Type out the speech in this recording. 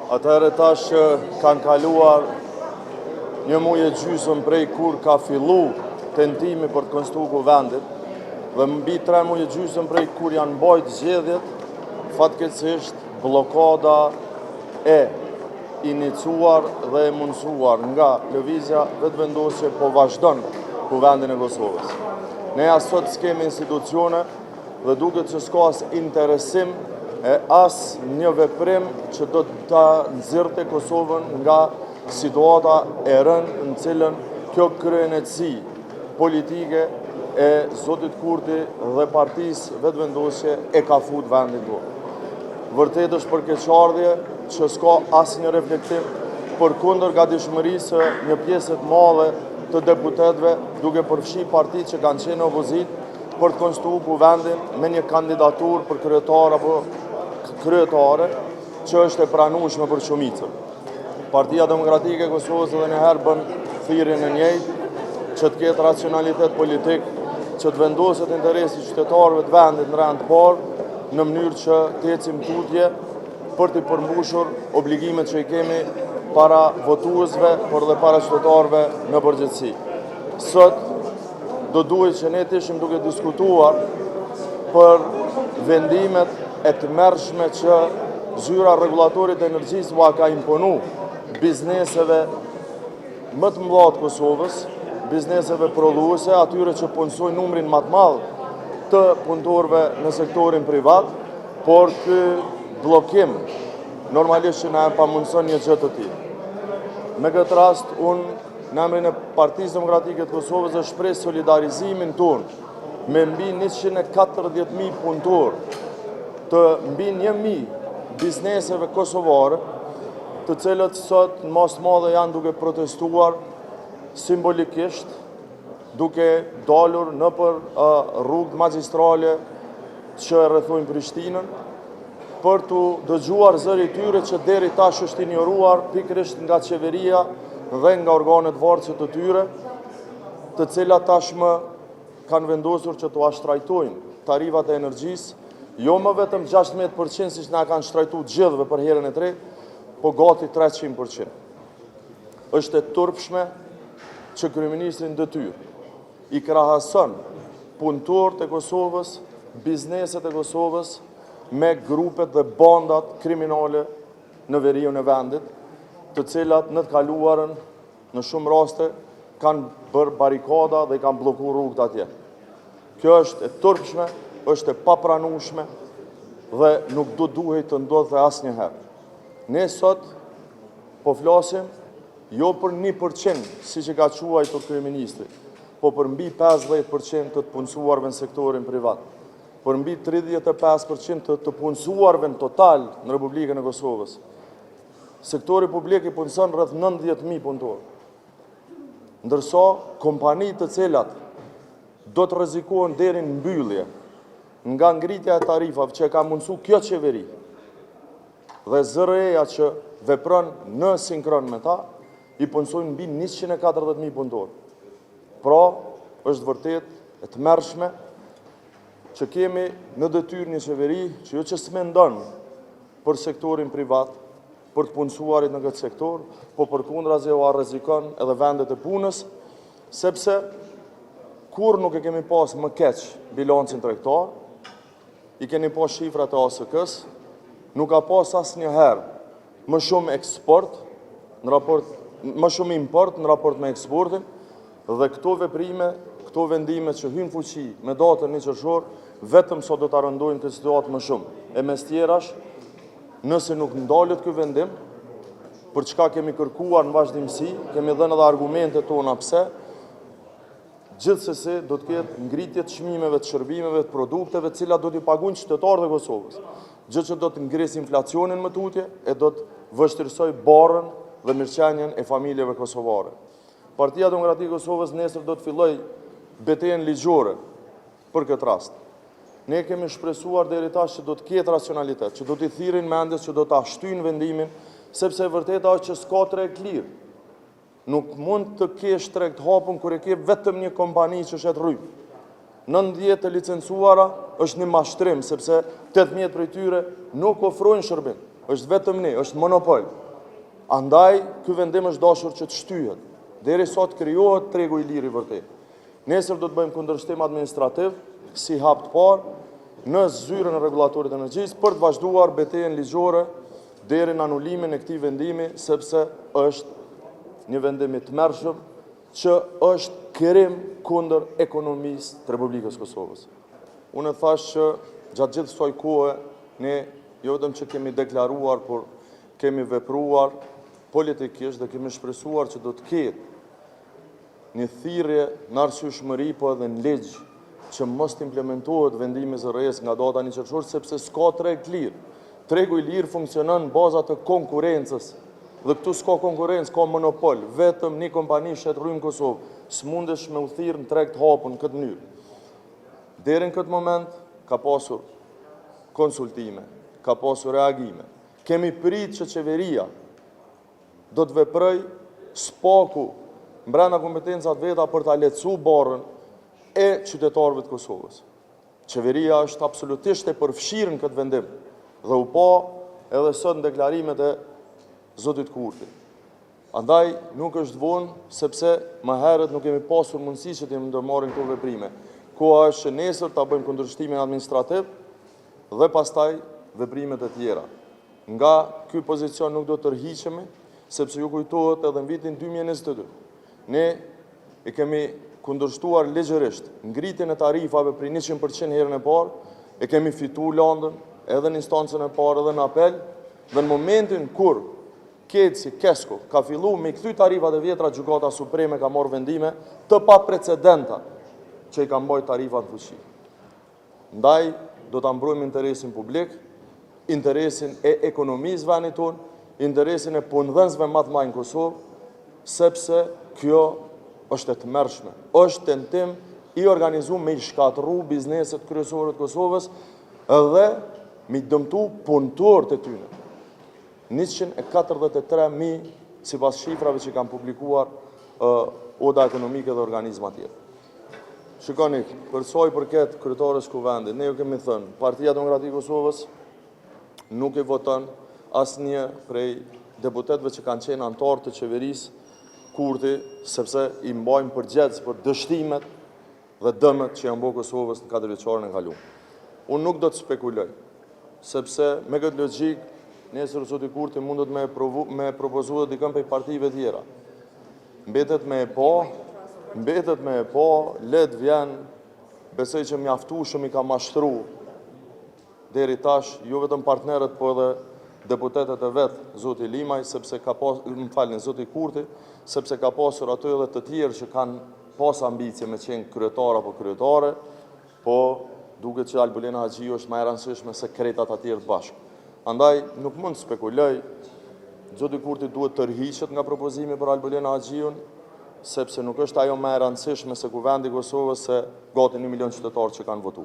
Atëherë tash që kanë kaluar një muaj e gjysmë prej kur ka fillu tentimi për të konstruar kuvendit dhe mbi 3 muaj e gjysmë prej kur janë mbajtur zgjedhjet, fatkeqësisht bllokada e iniciuar dhe e mundsuar nga lëvizja vetëvendosje po vazhdon kuvendin e Kosovës. Ne as sot s'kemi institucione dhe duket që s'ka as interesim e as një veprim që do të nxirrte Kosovën nga situata e rëndë në cilën kjo kryenetësi politike e Zotit Kurti dhe partisë vetëvendosje e ka fut vendin tonë. Vërtet është përkeqardhje që s'ka asnjë reflektim përkundër gatishmërisë së një pjesë të madhe të deputetëve duke përfshi partitë që kanë qenë në opozitë për të konstruar kuvendin me një kandidaturë për kryetar apo kryetare që është e pranueshme për shumicën. Partia Demokratike e Kosovës edhe një herë bën thirrjen e njëjtë që të ketë racionalitet politik, që të vendoset interesi qytetarëve të vendit në rand të parë në mënyrë që të ecim tutje për të përmbushur obligimet që i kemi para votuesve, por dhe para qytetarëve në përgjithësi. Sot do duhet që ne të ishim duke diskutuar për vendimet e të mërshme që zyra rregullatorit e energjisë u ka imponu bizneseve më të mëdha të Kosovës, bizneseve prodhuese, atyre që punësojnë numrin më të madh të punëtorëve në sektorin privat, por ky bllokim normalisht që na pamundson një gjë të tillë. Me këtë rast, unë në emrin e Partisë Demokratike të Kosovës e shpreh solidarizimin tonë me mbi 140.000 punëtorë të mbi 1.000 bizneseve kosovare, të cilët sot në mas të madhe janë duke protestuar simbolikisht, duke dalur nëpër rrugët magjistrale që rrethojnë Prishtinën, për të dëgjuar zëri tyre që deri tash është injoruar pikërisht nga qeveria dhe nga organet varëse të tyre, të cilat tashmë kanë vendosur që të shtrajtojnë tarifat e energjisë, jo më vetëm 16% siç na kanë shtrajtuar gjithëve për herën e tretë, po gati 300%. Është e turpshme që kryeministri në detyrë i krahason punëtorët e Kosovës, bizneset e Kosovës me grupet dhe bandat kriminale në veriun e vendit, të cilat në të kaluarën në shumë raste kanë bërë barikada dhe kanë bllokuar rrugët atje. Kjo është e turpshme, është e papranueshme dhe nuk duhet të ndodhte asnjëherë. Ne sot po flasim jo për 1%, siç e ka quajtur kryeministri, po për mbi 50% të punësuarve në sektorin privat, për mbi 35% të punësuarve në total në Republikën e Kosovës. Sektori publik i punëson rreth 90.000 punëtorë, ndërsa kompanitë të cilat do të rrezikohen deri në mbyllje nga ngritja e tarifave që ka mundsuar kjo qeveri dhe ZRE-ja që vepron në sinkron me ta, i punësojnë mbi 140.000 punëtorë. Pra, është vërtet e tmerrshme që kemi në detyrë një qeveri që jo që s'mendon për sektorin privat, për të punësuarit në këtë sektor, po përkundrazi u rrezikon edhe vendet e punës, sepse kur nuk e kemi pas më keq bilancin tregtar, i keni pas shifrat e ASK-s, nuk ka pas asnjëherë më shumë eksport në raport më shumë import në raport me eksportin, dhe këto veprime, këto vendime që hynë fuqi me datën 1 qershor, vetëm sot do ta rëndojnë këtë situatë më shumë. E mes tjerash, nëse nuk ndalet ky vendim, për çka kemi kërkuar në vazhdimsi, kemi dhënë edhe argumentet tona pse, gjithsesi do të ketë ngritje të çmimeve, të shërbimeve, të produkteve, të cilat do t'i paguajnë qytetarët e Kosovës. Gjë që do të ngrisë inflacionin më tutje e do të vështirësoj barrën dhe mirëqenjen e familjeve kosovare. Partia Demokratike e Kosovës nesër do të fillojë betejën ligjore për këtë rast. Ne kemi shpresuar deri tash që do të ketë racionalitet, që do t'i thirrin mendjes, që do ta shtyjnë vendimin, sepse e vërteta është që s'ka treg lirë. Nuk mund të kesh treg të hapur kur e ke vetëm një kompani që shet rryp. 90 të licencuara është një mashtrim, sepse 18 prej tyre nuk ofrojnë shërbim. është vetëm ne, është monopol. Andaj, ky vendim është dashur që të shtyhet. Deri sot krijohet tregu i lirë i vërtet. Nesër do të bëjmë kundërshtim administrativ, si hap të parë, në zyrën e rregullatorit të energjisë për të vazhduar betejën ligjore deri në anulimin e këtij vendimi, sepse është një vendim i tmerrshëm që është krim kundër ekonomisë të Republikës Kosovës. Unë thash që gjatë gjithë kësaj kohe ne jo vetëm që kemi deklaruar, por kemi vepruar politikisht dhe kemi shpresuar që do të ketë një thirrje në arsyeshmëri, po edhe në ligj, që mos të implementohet vendimi zërres nga data 1 qershor, sepse s'ka treg të lirë. Tregu i lirë funksionon në baza të konkurrencës, dhe këtu s'ka konkurrencë, ka monopol. Vetëm një kompani shtetërore në Kosovë s'mundesh me u thirrë në treg të hapur në këtë mënyrë. Deri në këtë moment ka pasur konsultime, ka pasur reagime. Kemi prit që qeveria do të veproj spaku brenda kompetencat veta për ta lehtësuar barrën e qytetarëve të Kosovës. Qeveria është absolutisht e përfshirë në këtë vendim dhe u pa edhe sot në deklarimet e zotit Kurti. Andaj nuk është vonë, sepse më herët nuk kemi pasur mundësi që të ndërmarrim këto veprime. Koha është që nesër ta bëjmë kundërshtimin administrativ dhe pastaj veprimet e tjera. Nga ky pozicion nuk do të tërhiqemi, sepse ju kujtohet edhe në vitin 2022. Ne e kemi kundërshtuar legjërisht ngritjen e tarifave për 100% herën e parë, e kemi fituar landën edhe në instancën e parë edhe në apel, dhe në momentin kur Keci Kesko ka filluar me kthy tarifat e vjetra, Gjykata Supreme ka marrë vendime të paprecedenta që i ka mbajtur tarifat në fuqi. Ndaj do ta mbrojmë interesin publik, interesin e ekonomisë vendit tonë, interesin e punëdhënësve më të mëdhenj në Kosovë, sepse kjo është e tmerrshme. Është tentim i organizuar me i shkatërru bizneset kryesore të Kosovës dhe me dëmtu punëtorët e tyre. 143.000 sipas shifrave që kanë publikuar Oda Ekonomike dhe organizma tjetër. Shikoni, për sa i përket kryetarës kuvendit, ne ju kemi thënë, Partia Demokratike e Kosovës nuk i voton asnjë prej deputetëve që kanë qenë anëtarë të qeverisë Kurti, sepse i mbajmë përgjegjës për dështimet dhe dëmet që janë bërë Kosovës në 4 vjeçarin e kaluar. Unë nuk do të spekuloj, sepse me këtë logjik nesër zoti Kurti mundet me propozu dhe dikën prej partive tjera. Mbetet me e pa, let vjen, besoj që mjaftueshëm i ka mashtru deri tash, jo vetëm partnerët, po edhe deputetet e vetë, zoti Limaj, sepse ka pasur, zoti Kurti, sepse ka pasur ato edhe të tjerë që kanë pas ambicie me qenë kryetar apo kryetare, po duket që Albulena Haxhiu është më e rëndësishme se kretat atjerë të bashkë. Andaj nuk mund të spekuloj, zoti Kurti duhet tërhiqet nga propozimi për Albulena Haxhiun, sepse nuk është ajo më e rëndësishme se kuvendi i Kosovës, se gati 1 milion qytetarë që kanë votuar.